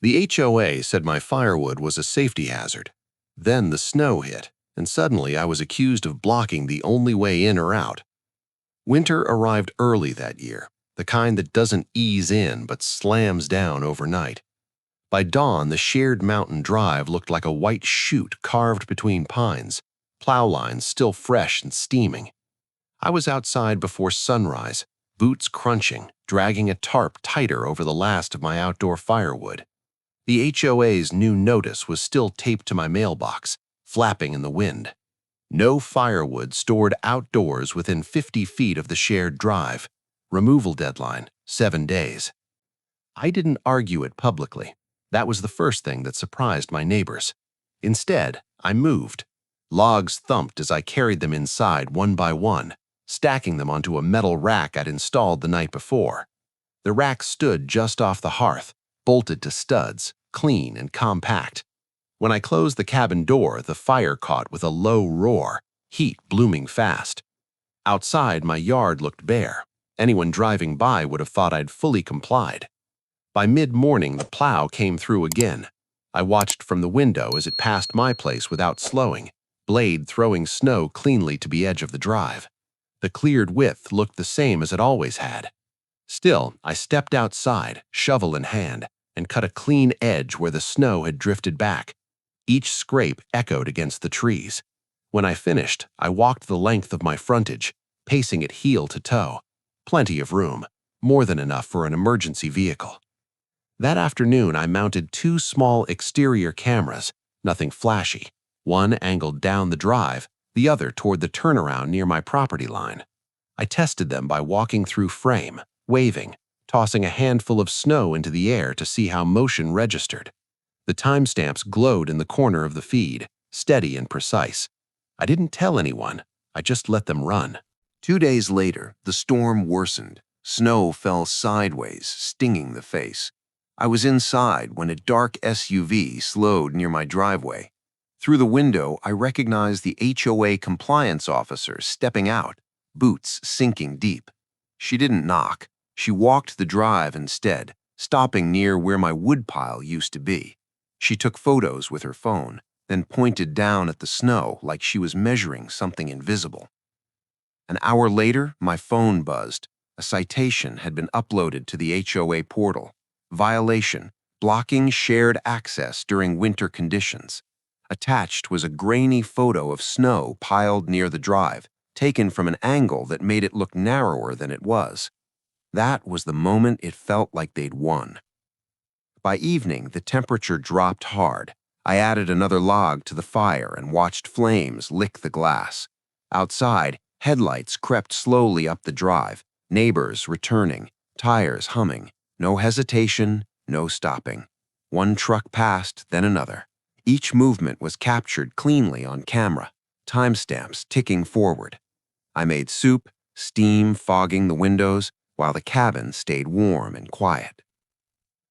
The HOA said my firewood was a safety hazard. Then the snow hit, and suddenly I was accused of blocking the only way in or out. Winter arrived early that year, the kind that doesn't ease in but slams down overnight. By dawn, the shared mountain drive looked like a white chute carved between pines, plow lines still fresh and steaming. I was outside before sunrise, boots crunching, dragging a tarp tighter over the last of my outdoor firewood. The HOA's new notice was still taped to my mailbox, flapping in the wind. No firewood stored outdoors within 50 feet of the shared drive. Removal deadline, 7 days. I didn't argue it publicly. That was the first thing that surprised my neighbors. Instead, I moved. Logs thumped as I carried them inside one by one, stacking them onto a metal rack I'd installed the night before. The rack stood just off the hearth, bolted to studs, clean and compact. When I closed the cabin door, the fire caught with a low roar, heat blooming fast. Outside, my yard looked bare. Anyone driving by would have thought I'd fully complied. By mid-morning, the plow came through again. I watched from the window as it passed my place without slowing, blade throwing snow cleanly to the edge of the drive. The cleared width looked the same as it always had. Still, I stepped outside, shovel in hand, and cut a clean edge where the snow had drifted back. Each scrape echoed against the trees. When I finished, I walked the length of my frontage, pacing it heel to toe. Plenty of room, more than enough for an emergency vehicle. That afternoon, I mounted 2 small exterior cameras, nothing flashy, one angled down the drive, the other toward the turnaround near my property line. I tested them by walking through frame, waving, tossing a handful of snow into the air to see how motion registered. The timestamps glowed in the corner of the feed, steady and precise. I didn't tell anyone, I just let them run. 2 days later, the storm worsened. Snow fell sideways, stinging the face. I was inside when a dark SUV slowed near my driveway. Through the window, I recognized the HOA compliance officer stepping out, boots sinking deep. She didn't knock. She walked the drive instead, stopping near where my woodpile used to be. She took photos with her phone, then pointed down at the snow like she was measuring something invisible. An hour later, my phone buzzed. A citation had been uploaded to the HOA portal. Violation, blocking shared access during winter conditions. Attached was a grainy photo of snow piled near the drive, taken from an angle that made it look narrower than it was. That was the moment it felt like they'd won. By evening, the temperature dropped hard. I added another log to the fire and watched flames lick the glass. Outside, headlights crept slowly up the drive, neighbors returning, tires humming. No hesitation, no stopping. One truck passed, then another. Each movement was captured cleanly on camera, timestamps ticking forward. I made soup, steam fogging the windows, while the cabin stayed warm and quiet.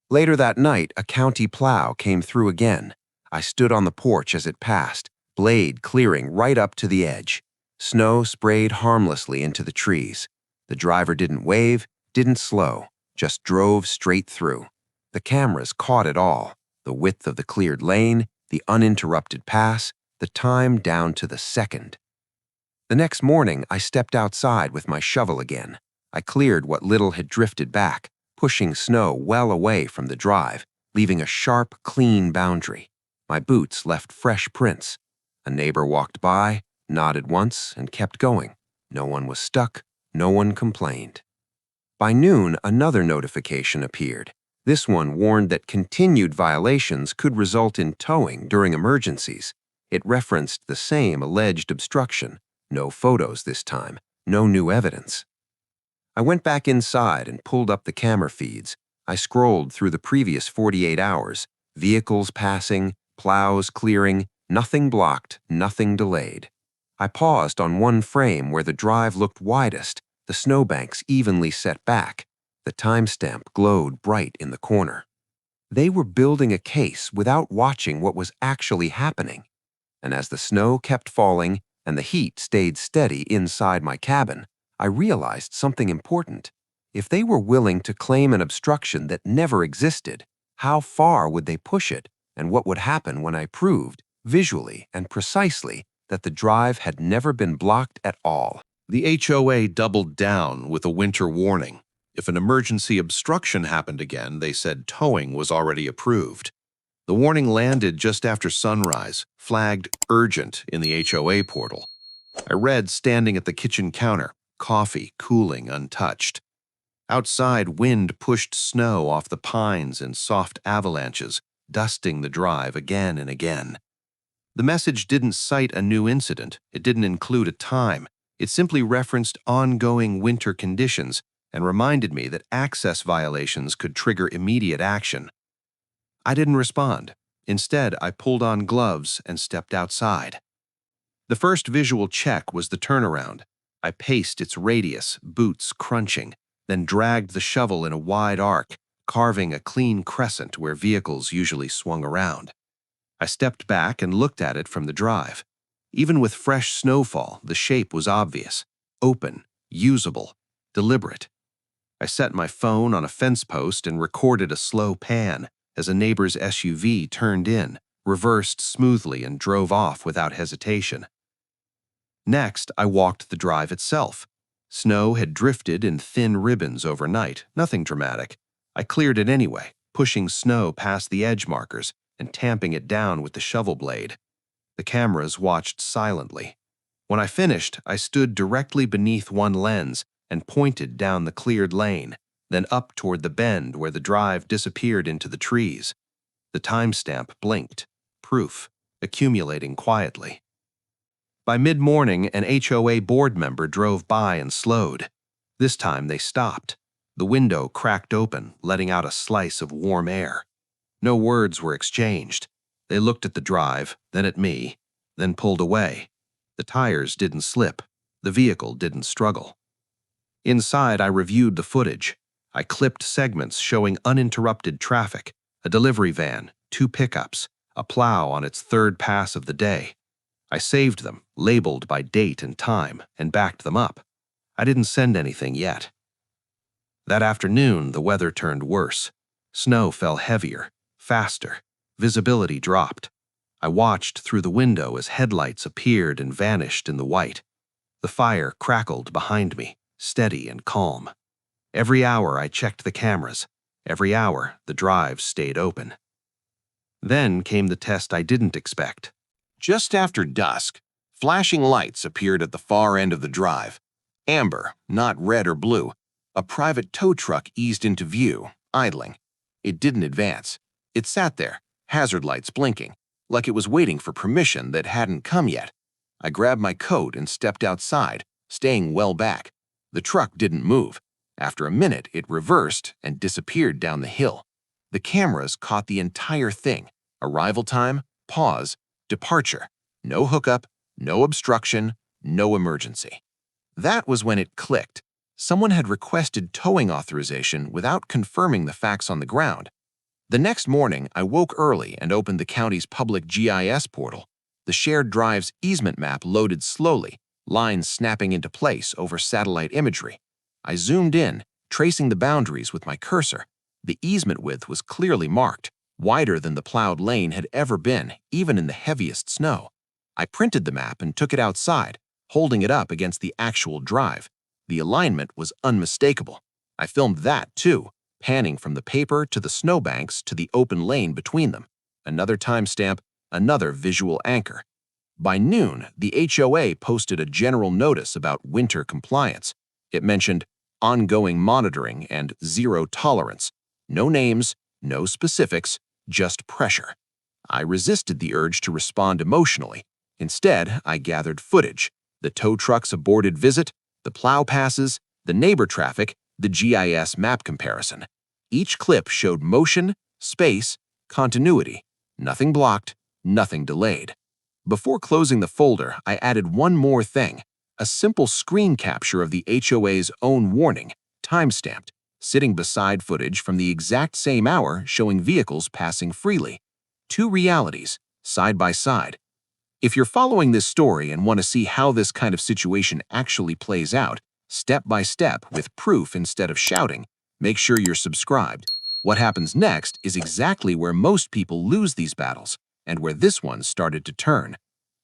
Later that night, a county plow came through again. I stood on the porch as it passed, blade clearing right up to the edge. Snow sprayed harmlessly into the trees. The driver didn't wave, didn't slow, just drove straight through. The cameras caught it all, the width of the cleared lane, the uninterrupted pass, the time down to the second. The next morning, I stepped outside with my shovel again. I cleared what little had drifted back, pushing snow well away from the drive, leaving a sharp, clean boundary. My boots left fresh prints. A neighbor walked by, nodded once, and kept going. No one was stuck, no one complained. By noon, another notification appeared. This one warned that continued violations could result in towing during emergencies. It referenced the same alleged obstruction. No photos this time, no new evidence. I went back inside and pulled up the camera feeds. I scrolled through the previous 48 hours. Vehicles passing, plows clearing, nothing blocked, nothing delayed. I paused on one frame where the drive looked widest, the snowbanks evenly set back. The timestamp glowed bright in the corner. They were building a case without watching what was actually happening. And as the snow kept falling and the heat stayed steady inside my cabin, I realized something important. If they were willing to claim an obstruction that never existed, How far would they push it, and what would happen when I proved, visually and precisely, that the drive had never been blocked at all? The HOA doubled down with a winter warning. If an emergency obstruction happened again, they said towing was already approved. The warning landed just after sunrise, flagged urgent in the HOA portal. I read standing at the kitchen counter, coffee cooling untouched. Outside, wind pushed snow off the pines in soft avalanches, dusting the drive again and again. The message didn't cite a new incident. It didn't include a time. It simply referenced ongoing winter conditions and reminded me that access violations could trigger immediate action. I didn't respond. Instead, I pulled on gloves and stepped outside. The first visual check was the turnaround. I paced its radius, boots crunching, then dragged the shovel in a wide arc, carving a clean crescent where vehicles usually swung around. I stepped back and looked at it from the drive. Even with fresh snowfall, the shape was obvious, open, usable, deliberate. I set my phone on a fence post and recorded a slow pan as a neighbor's SUV turned in, reversed smoothly, and drove off without hesitation. Next, I walked the drive itself. Snow had drifted in thin ribbons overnight, nothing dramatic. I cleared it anyway, pushing snow past the edge markers and tamping it down with the shovel blade. The cameras watched silently. When I finished, I stood directly beneath one lens and pointed down the cleared lane, then up toward the bend where the drive disappeared into the trees. The timestamp blinked, proof, accumulating quietly. By mid-morning, an HOA board member drove by and slowed. This time they stopped. The window cracked open, letting out a slice of warm air. No words were exchanged. They looked at the drive, then at me, then pulled away. The tires didn't slip. The vehicle didn't struggle. Inside, I reviewed the footage. I clipped segments showing uninterrupted traffic, a delivery van, 2 pickups, a plow on its third pass of the day. I saved them, labeled by date and time, and backed them up. I didn't send anything yet. That afternoon, the weather turned worse. Snow fell heavier, faster. Visibility dropped. I watched through the window as headlights appeared and vanished in the white. The fire crackled behind me, steady and calm. Every hour I checked the cameras. Every hour the drive stayed open. Then came the test I didn't expect. Just after dusk, flashing lights appeared at the far end of the drive. Amber, not red or blue. A private tow truck eased into view, idling. It didn't advance. It sat there, hazard lights blinking, like it was waiting for permission that hadn't come yet. I grabbed my coat and stepped outside, staying well back. The truck didn't move. After a minute, it reversed and disappeared down the hill. The cameras caught the entire thing. Arrival time, pause, departure. No hookup, no obstruction, no emergency. That was when it clicked. Someone had requested towing authorization without confirming the facts on the ground. The next morning, I woke early and opened the county's public GIS portal. The shared drive's easement map loaded slowly, lines snapping into place over satellite imagery. I zoomed in, tracing the boundaries with my cursor. The easement width was clearly marked, wider than the plowed lane had ever been, even in the heaviest snow. I printed the map and took it outside, holding it up against the actual drive. The alignment was unmistakable. I filmed that too, panning from the paper to the snowbanks to the open lane between them. Another timestamp, another visual anchor. By noon, the HOA posted a general notice about winter compliance. It mentioned ongoing monitoring and zero tolerance. No names, no specifics, just pressure. I resisted the urge to respond emotionally. Instead, I gathered footage: the tow truck's aborted visit, the plow passes, the neighbor traffic, the GIS map comparison. Each clip showed motion, space, continuity. Nothing blocked, nothing delayed. Before closing the folder, I added one more thing: a simple screen capture of the HOA's own warning, timestamped, sitting beside footage from the exact same hour showing vehicles passing freely. 2 realities, side by side. If you're following this story and want to see how this kind of situation actually plays out, step by step with proof instead of shouting, make sure you're subscribed. What happens next is exactly where most people lose these battles, and where this one started to turn.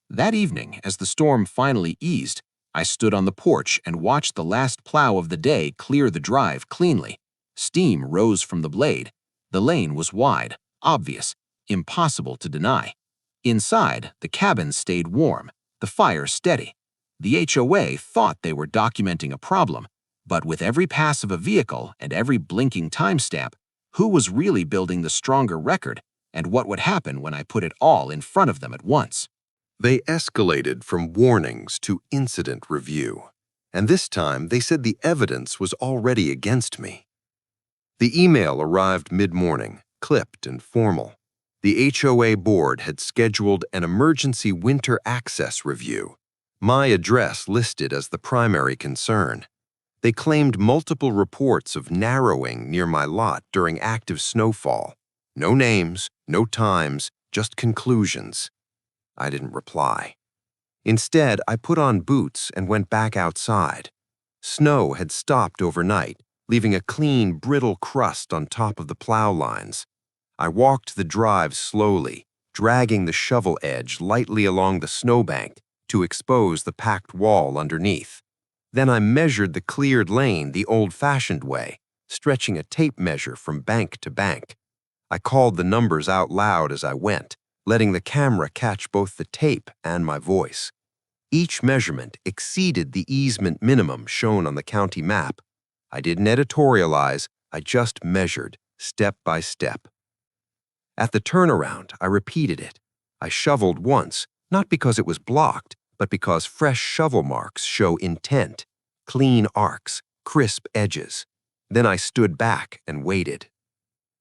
That evening, as the storm finally eased, I stood on the porch and watched the last plow of the day clear the drive cleanly. Steam rose from the blade. The lane was wide, obvious, impossible to deny. Inside, the cabin stayed warm, the fire steady. The HOA thought they were documenting a problem, but with every pass of a vehicle and every blinking timestamp, who was really building the stronger record, and what would happen when I put it all in front of them at once? They escalated from warnings to incident review, and this time they said the evidence was already against me. The email arrived mid-morning, clipped and formal. The HOA board had scheduled an emergency winter access review. My address listed as the primary concern. They claimed multiple reports of narrowing near my lot during active snowfall. No names, no times, just conclusions. I didn't reply. Instead, I put on boots and went back outside. Snow had stopped overnight, leaving a clean, brittle crust on top of the plow lines. I walked the drive slowly, dragging the shovel edge lightly along the snowbank to expose the packed wall underneath. Then I measured the cleared lane the old-fashioned way, stretching a tape measure from bank to bank. I called the numbers out loud as I went, letting the camera catch both the tape and my voice. Each measurement exceeded the easement minimum shown on the county map. I didn't editorialize, I just measured, step by step. At the turnaround, I repeated it. I shoveled once, not because it was blocked, but because fresh shovel marks show intent, clean arcs, crisp edges. Then I stood back and waited.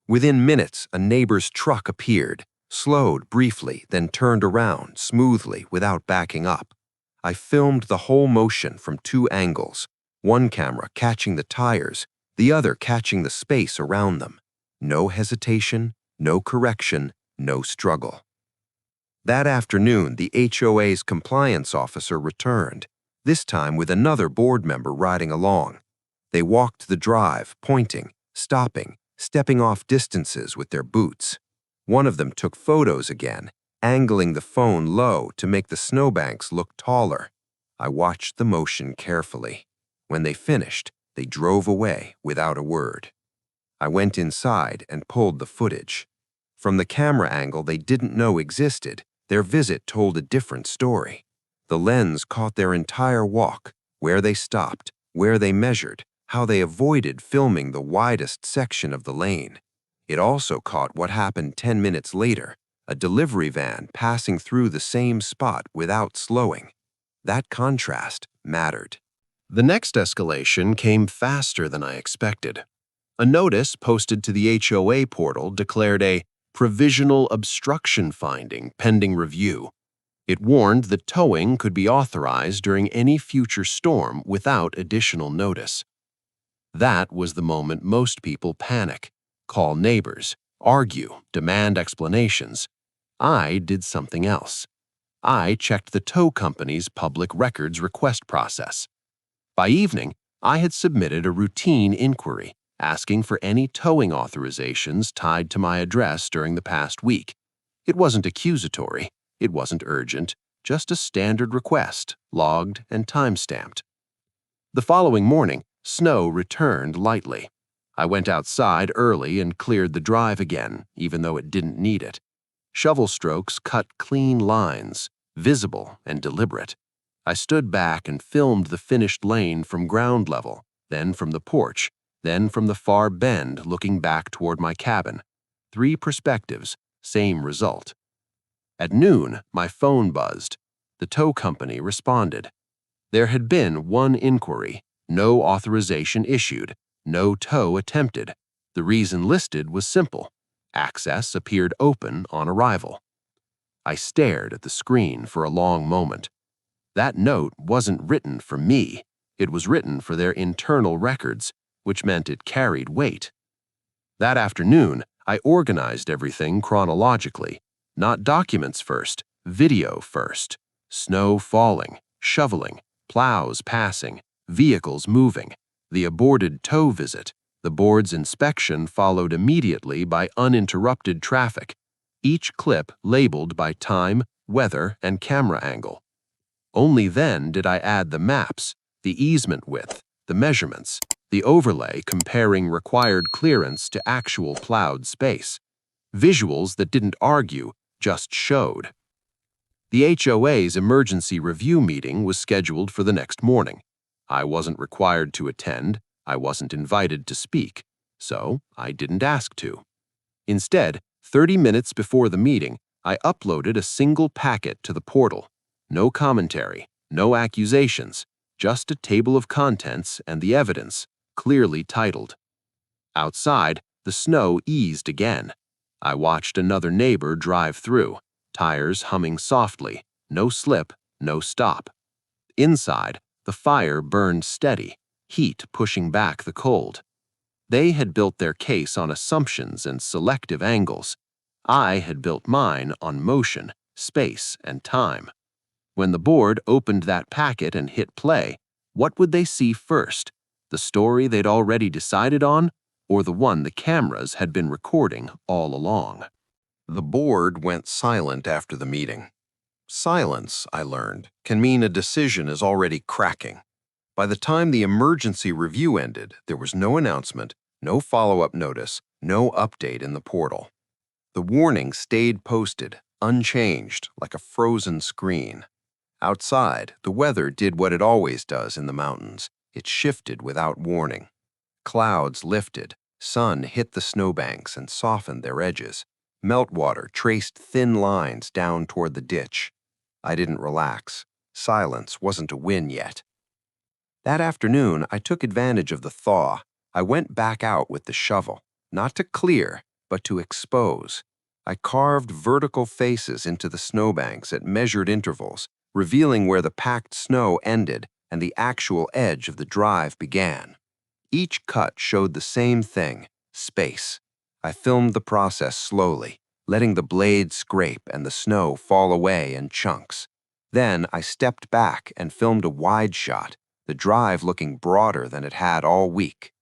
Within minutes, a neighbor's truck appeared, slowed briefly, then turned around smoothly without backing up. I filmed the whole motion from two angles, one camera catching the tires, the other catching the space around them. No hesitation, no correction, no struggle. That afternoon, the HOA's compliance officer returned, this time with another board member riding along. They walked the drive, pointing, stopping, stepping off distances with their boots. One of them took photos again, angling the phone low to make the snowbanks look taller. I watched the motion carefully. When they finished, they drove away without a word. I went inside and pulled the footage. From the camera angle they didn't know existed, their visit told a different story. The lens caught their entire walk, where they stopped, where they measured, how they avoided filming the widest section of the lane. It also caught what happened 10 minutes later, a delivery van passing through the same spot without slowing. That contrast mattered. The next escalation came faster than I expected. A notice posted to the HOA portal declared a provisional obstruction finding pending review. It warned that towing could be authorized during any future storm without additional notice. That was the moment most people panic, call neighbors, argue, demand explanations. I did something else. I checked the tow company's public records request process. By evening, I had submitted a routine inquiry asking for any towing authorizations tied to my address during the past week. It wasn't accusatory, it wasn't urgent, just a standard request, logged and time-stamped. The following morning, snow returned lightly. I went outside early and cleared the drive again, even though it didn't need it. Shovel strokes cut clean lines, visible and deliberate. I stood back and filmed the finished lane from ground level, then from the porch, then from the far bend looking back toward my cabin. 3 perspectives, same result. At noon, my phone buzzed. The tow company responded. There had been one inquiry, no authorization issued, no tow attempted. The reason listed was simple. Access appeared open on arrival. I stared at the screen for a long moment. That note wasn't written for me. It was written for their internal records, which meant it carried weight. That afternoon, I organized everything chronologically. Not documents first, video first. Snow falling, shoveling, plows passing, vehicles moving, the aborted tow visit, The board's inspection followed immediately by uninterrupted traffic, each clip labeled by time, weather, and camera angle. Only then did I add the maps, the easement width, the measurements, the overlay comparing required clearance to actual plowed space. Visuals that didn't argue, just showed. The HOA's emergency review meeting was scheduled for the next morning. I wasn't required to attend, I wasn't invited to speak, so I didn't ask to. Instead, 30 minutes before the meeting, I uploaded a single packet to the portal. No commentary, no accusations, just a table of contents and the evidence, clearly titled. Outside, the snow eased again. I watched another neighbor drive through, tires humming softly, no slip, no stop. Inside, the fire burned steady, heat pushing back the cold. They had built their case on assumptions and selective angles. I had built mine on motion, space, and time. When the board opened that packet and hit play, what would they see first? The story they'd already decided on, or the one the cameras had been recording all along? The board went silent after the meeting. Silence, I learned, can mean a decision is already cracking. By the time the emergency review ended, there was no announcement, no follow-up notice, no update in the portal. The warning stayed posted, unchanged, like a frozen screen. Outside, the weather did what it always does in the mountains. It shifted without warning. Clouds lifted, sun hit the snowbanks and softened their edges. Meltwater traced thin lines down toward the ditch. I didn't relax. Silence wasn't a win yet. That afternoon, I took advantage of the thaw. I went back out with the shovel, not to clear, but to expose. I carved vertical faces into the snowbanks at measured intervals, revealing where the packed snow ended and the actual edge of the drive began. Each cut showed the same thing, space. I filmed the process slowly, letting the blade scrape and the snow fall away in chunks. Then I stepped back and filmed a wide shot, the drive looking broader than it had all week.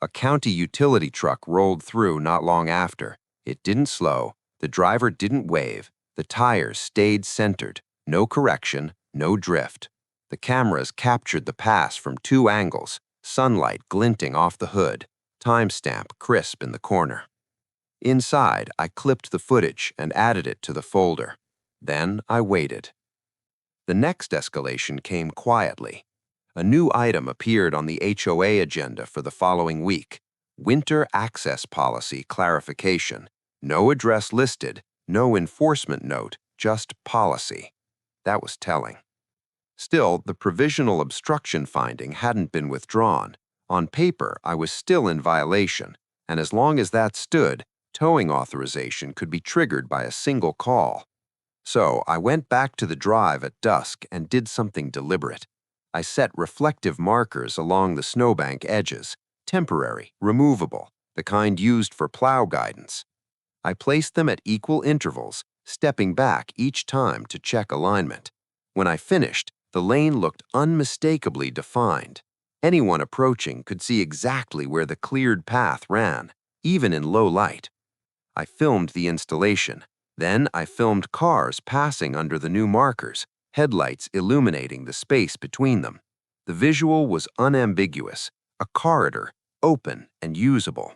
A county utility truck rolled through not long after. It didn't slow, the driver didn't wave, the tires stayed centered, no correction, no drift. The cameras captured the pass from two angles, sunlight glinting off the hood, timestamp crisp in the corner. Inside, I clipped the footage and added it to the folder. Then I waited. The next escalation came quietly. A new item appeared on the HOA agenda for the following week: winter access policy clarification. No address listed, no enforcement note, just policy. That was telling. Still, the provisional obstruction finding hadn't been withdrawn. On paper, I was still in violation, and as long as that stood, towing authorization could be triggered by a single call. So I went back to the drive at dusk and did something deliberate. I set reflective markers along the snowbank edges, temporary, removable, the kind used for plow guidance. I placed them at equal intervals, stepping back each time to check alignment. When I finished, the lane looked unmistakably defined. Anyone approaching could see exactly where the cleared path ran, even in low light. I filmed the installation. Then I filmed cars passing under the new markers, headlights illuminating the space between them. The visual was unambiguous, a corridor, open and usable.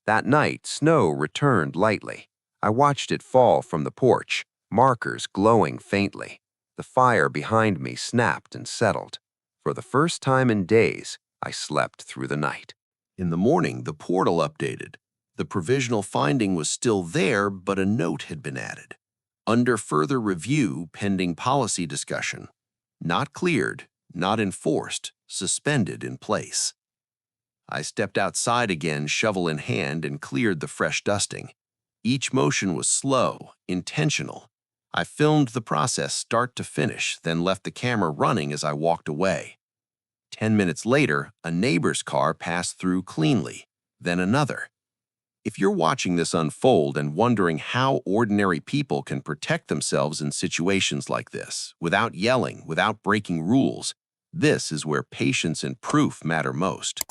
That night, snow returned lightly. I watched it fall from the porch, markers glowing faintly. The fire behind me snapped and settled. For the first time in days, I slept through the night. In the morning, the portal updated. The provisional finding was still there, but a note had been added. Under further review, pending policy discussion. Not cleared, not enforced, suspended in place. I stepped outside again, shovel in hand, and cleared the fresh dusting. Each motion was slow, intentional. I filmed the process start to finish, then left the camera running as I walked away. 10 minutes later, a neighbor's car passed through cleanly, then another. If you're watching this unfold and wondering how ordinary people can protect themselves in situations like this, without yelling, without breaking rules, this is where patience and proof matter most.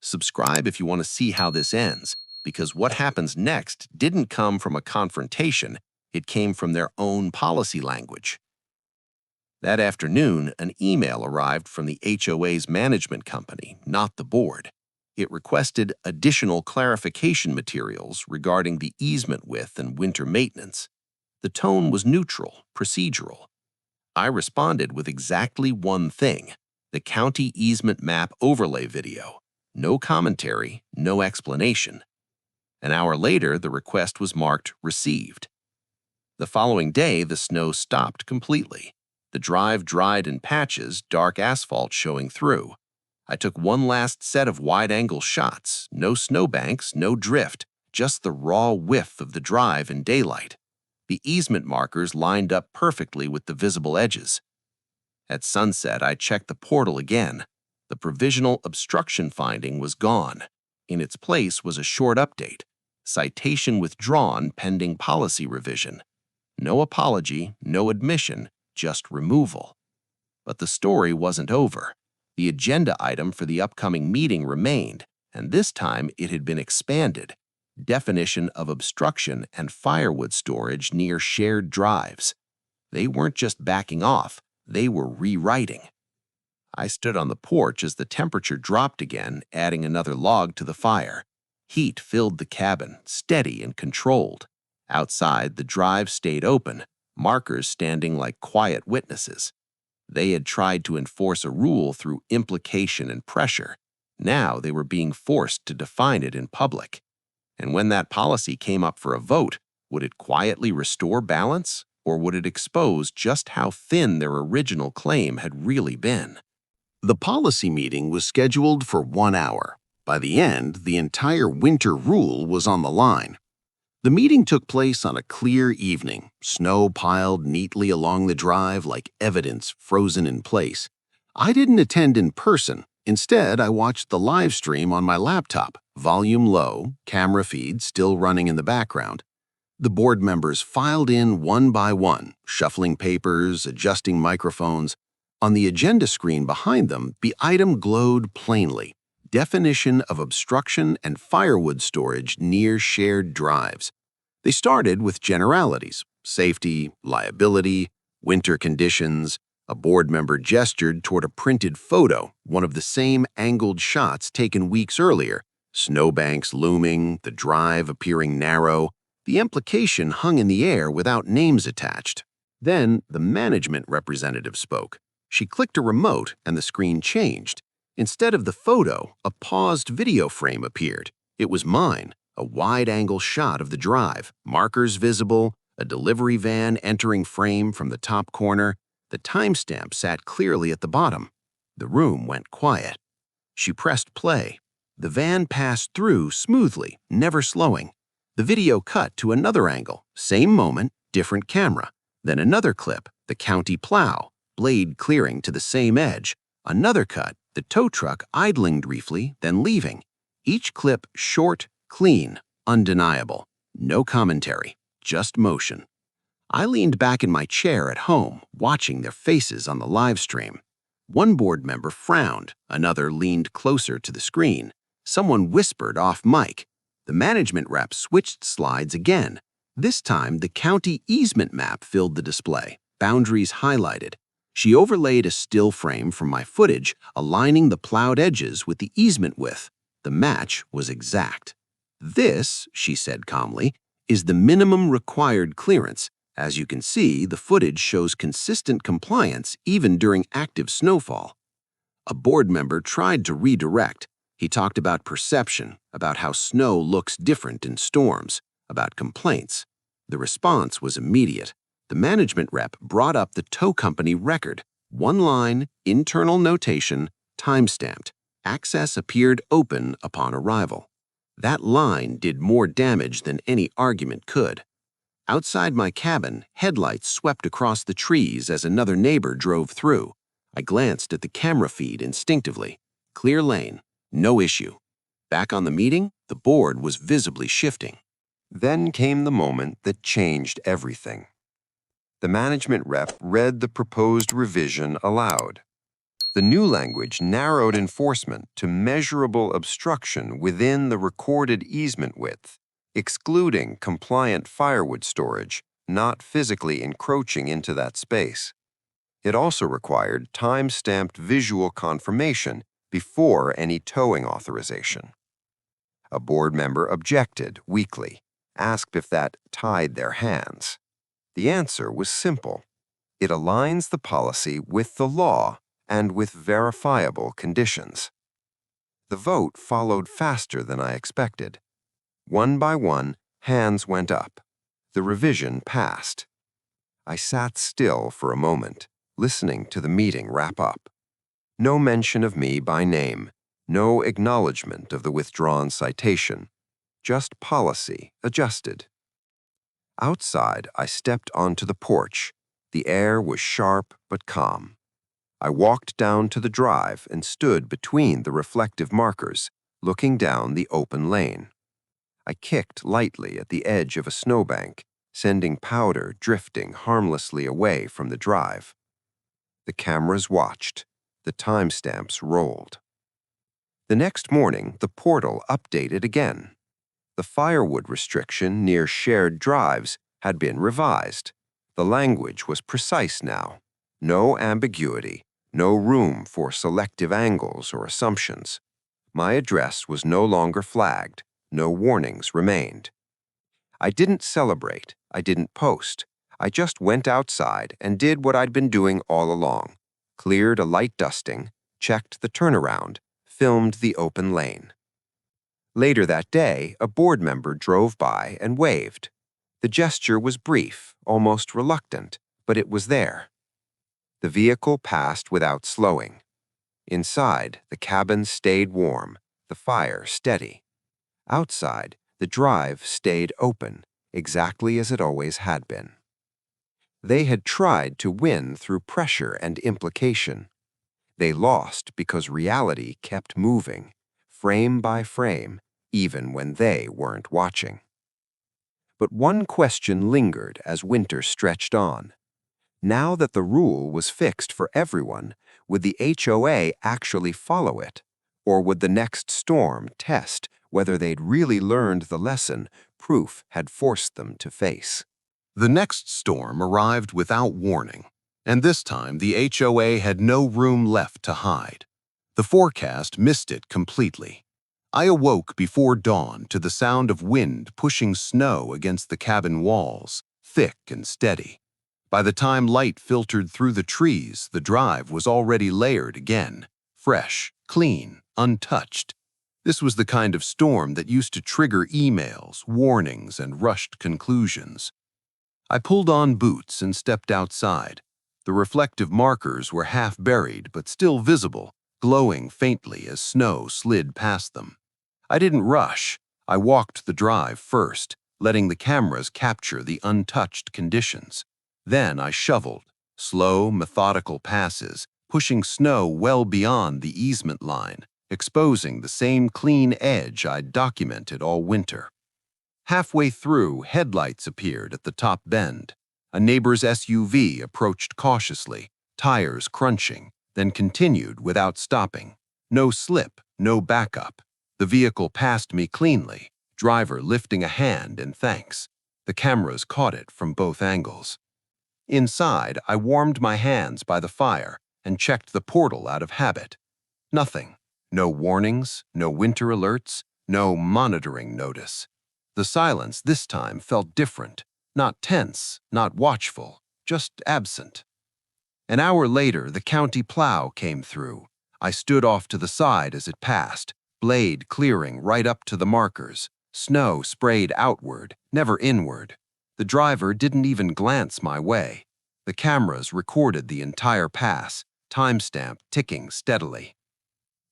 Subscribe if you want to see how this ends, because what happens next didn't come from a confrontation, it came from their own policy language. That afternoon, an email arrived from the HOA's management company, not the board. It requested additional clarification materials regarding the easement width and winter maintenance. The tone was neutral, procedural. I responded with exactly one thing: the county easement map overlay video. No commentary, no explanation. An hour later, the request was marked received. The following day, the snow stopped completely. The drive dried in patches, dark asphalt showing through. I took one last set of wide-angle shots, no snowbanks, no drift, just the raw width of the drive in daylight. The easement markers lined up perfectly with the visible edges. At sunset, I checked the portal again. The provisional obstruction finding was gone. In its place was a short update: citation withdrawn pending policy revision. No apology, no admission, just removal. But the story wasn't over. The agenda item for the upcoming meeting remained, and this time it had been expanded: definition of obstruction and firewood storage near shared drives. They weren't just backing off, they were rewriting. I stood on the porch as the temperature dropped again, adding another log to the fire. Heat filled the cabin, steady and controlled. Outside, the drive stayed open, markers standing like quiet witnesses. They had tried to enforce a rule through implication and pressure. Now they were being forced to define it in public. And when that policy came up for a vote, would it quietly restore balance, or would it expose just how thin their original claim had really been? The policy meeting was scheduled for 1 hour. By the end, the entire winter rule was on the line. The meeting took place on a clear evening, snow piled neatly along the drive like evidence frozen in place. I didn't attend in person. Instead, I watched the live stream on my laptop, volume low, camera feed still running in the background. The board members filed in one by one, shuffling papers, adjusting microphones. On the agenda screen behind them, the item glowed plainly: definition of obstruction and firewood storage near shared drives. They started with generalities: safety, liability, winter conditions. A board member gestured toward a printed photo, one of the same angled shots taken weeks earlier: snowbanks looming, the drive appearing narrow. The implication hung in the air without names attached. Then the management representative spoke. She clicked a remote and the screen changed. Instead of the photo, a paused video frame appeared. It was mine, a wide-angle shot of the drive, markers visible, a delivery van entering frame from the top corner. The timestamp sat clearly at the bottom. The room went quiet. She pressed play. The van passed through smoothly, never slowing. The video cut to another angle, same moment, different camera. Then another clip, the county plow, blade clearing to the same edge. Another cut, the tow truck idling briefly, then leaving. Each clip short, clean, undeniable. No commentary, just motion. I leaned back in my chair at home, watching their faces on the live stream. One board member frowned, another leaned closer to the screen. Someone whispered off mic. The management rep switched slides again. This time, the county easement map filled the display, boundaries highlighted. She overlaid a still frame from my footage, aligning the plowed edges with the easement width. The match was exact. "This," she said calmly, "is the minimum required clearance. As you can see, the footage shows consistent compliance even during active snowfall." A board member tried to redirect. He talked about perception, about how snow looks different in storms, about complaints. The response was immediate. The management rep brought up the tow company record. One line, internal notation, timestamped. Access appeared open upon arrival. That line did more damage than any argument could. Outside my cabin, headlights swept across the trees as another neighbor drove through. I glanced at the camera feed instinctively. Clear lane, no issue. Back on the meeting, the board was visibly shifting. Then came the moment that changed everything. The management rep read the proposed revision aloud. The new language narrowed enforcement to measurable obstruction within the recorded easement width, excluding compliant firewood storage, not physically encroaching into that space. It also required time-stamped visual confirmation before any towing authorization. A board member objected weakly, asked if that tied their hands. The answer was simple. It aligns the policy with the law and with verifiable conditions. The vote followed faster than I expected. One by one, hands went up. The revision passed. I sat still for a moment, listening to the meeting wrap up. No mention of me by name, no acknowledgement of the withdrawn citation, just policy adjusted. Outside, I stepped onto the porch. The air was sharp but calm. I walked down to the drive and stood between the reflective markers, looking down the open lane. I kicked lightly at the edge of a snowbank, sending powder drifting harmlessly away from the drive. The cameras watched. The timestamps rolled. The next morning, the portal updated again. The firewood restriction near shared drives had been revised. The language was precise now. No ambiguity, no room for selective angles or assumptions. My address was no longer flagged. No warnings remained. I didn't celebrate. I didn't post. I just went outside and did what I'd been doing all along. Cleared a light dusting, checked the turnaround, filmed the open lane. Later that day, a board member drove by and waved. The gesture was brief, almost reluctant, but it was there. The vehicle passed without slowing. Inside, the cabin stayed warm, the fire steady. Outside, the drive stayed open, exactly as it always had been. They had tried to win through pressure and implication. They lost because reality kept moving, frame by frame, even when they weren't watching. But one question lingered as winter stretched on. Now that the rule was fixed for everyone, would the HOA actually follow it? Or would the next storm test whether they'd really learned the lesson proof had forced them to face? The next storm arrived without warning, and this time the HOA had no room left to hide. The forecast missed it completely. I awoke before dawn to the sound of wind pushing snow against the cabin walls, thick and steady. By the time light filtered through the trees, the drive was already layered again, fresh, clean, untouched. This was the kind of storm that used to trigger emails, warnings, and rushed conclusions. I pulled on boots and stepped outside. The reflective markers were half buried but still visible, glowing faintly as snow slid past them. I didn't rush. I walked the drive first, letting the cameras capture the untouched conditions. Then I shoveled, slow, methodical passes, pushing snow well beyond the easement line, exposing the same clean edge I'd documented all winter. Halfway through, headlights appeared at the top bend. A neighbor's SUV approached cautiously, tires crunching, then continued without stopping. No slip, no backup. The vehicle passed me cleanly, driver lifting a hand in thanks. The cameras caught it from both angles. Inside, I warmed my hands by the fire and checked the portal out of habit. Nothing. No warnings, no winter alerts, no monitoring notice. The silence this time felt different, not tense, not watchful, just absent. An hour later, the county plow came through. I stood off to the side as it passed, blade clearing right up to the markers. Snow sprayed outward, never inward. The driver didn't even glance my way. The cameras recorded the entire pass, timestamp ticking steadily.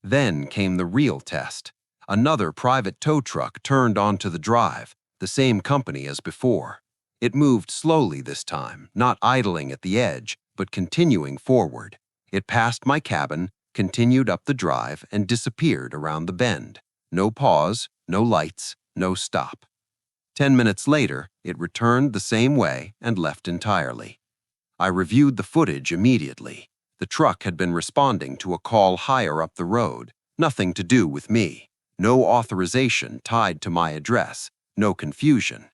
Then came the real test. Another private tow truck turned onto the drive, the same company as before. It moved slowly this time, not idling at the edge, but continuing forward. It passed my cabin, continued up the drive, and disappeared around the bend. No pause, no lights, no stop. 10 minutes later, it returned the same way and left entirely. I reviewed the footage immediately. The truck had been responding to a call higher up the road. Nothing to do with me. No authorization tied to my address. No confusion.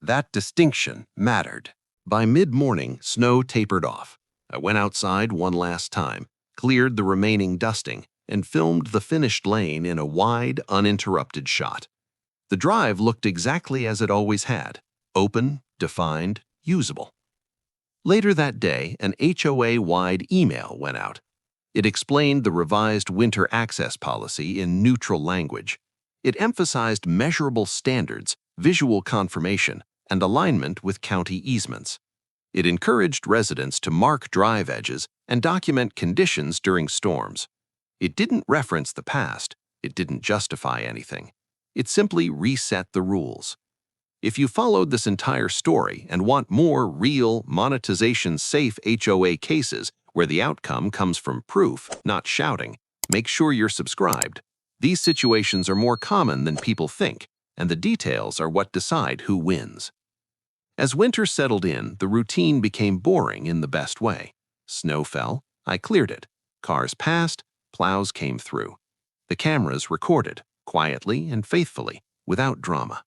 That distinction mattered. By mid-morning, snow tapered off. I went outside one last time, cleared the remaining dusting, and filmed the finished lane in a wide, uninterrupted shot. The drive looked exactly as it always had: open, defined, usable. Later that day, an HOA-wide email went out. It explained the revised winter access policy in neutral language. It emphasized measurable standards, visual confirmation, and alignment with county easements. It encouraged residents to mark drive edges and document conditions during storms. It didn't reference the past. It didn't justify anything. It simply reset the rules. If you followed this entire story and want more real, monetization-safe HOA cases where the outcome comes from proof, not shouting, make sure you're subscribed. These situations are more common than people think, and the details are what decide who wins. As winter settled in, the routine became boring in the best way. Snow fell, I cleared it. Cars passed, plows came through. The cameras recorded, quietly and faithfully, without drama.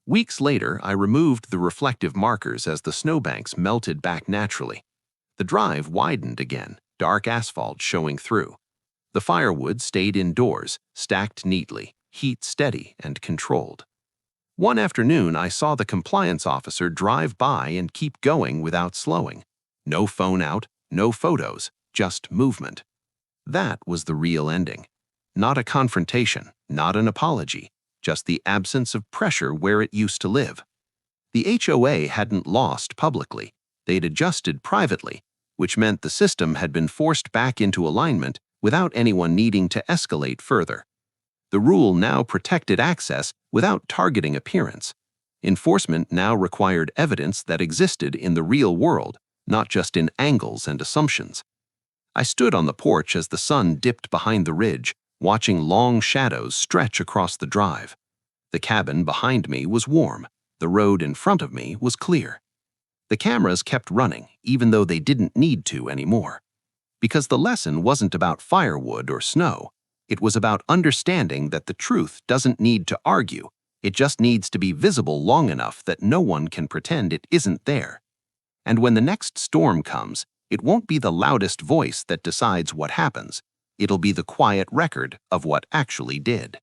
Weeks later, I removed the reflective markers as the snowbanks melted back naturally. The drive widened again, dark asphalt showing through. The firewood stayed indoors, stacked neatly, heat steady and controlled. One afternoon, I saw the compliance officer drive by and keep going without slowing. No phone out, no photos, just movement. That was the real ending. Not a confrontation, not an apology, just the absence of pressure where it used to live. The HOA hadn't lost publicly. They'd adjusted privately, which meant the system had been forced back into alignment without anyone needing to escalate further. The rule now protected access without targeting appearance. Enforcement now required evidence that existed in the real world, not just in angles and assumptions. I stood on the porch as the sun dipped behind the ridge, watching long shadows stretch across the drive. The cabin behind me was warm. The road in front of me was clear. The cameras kept running, even though they didn't need to anymore. Because the lesson wasn't about firewood or snow. It was about understanding that the truth doesn't need to argue. It just needs to be visible long enough that no one can pretend it isn't there. And when the next storm comes, it won't be the loudest voice that decides what happens. It'll be the quiet record of what actually did.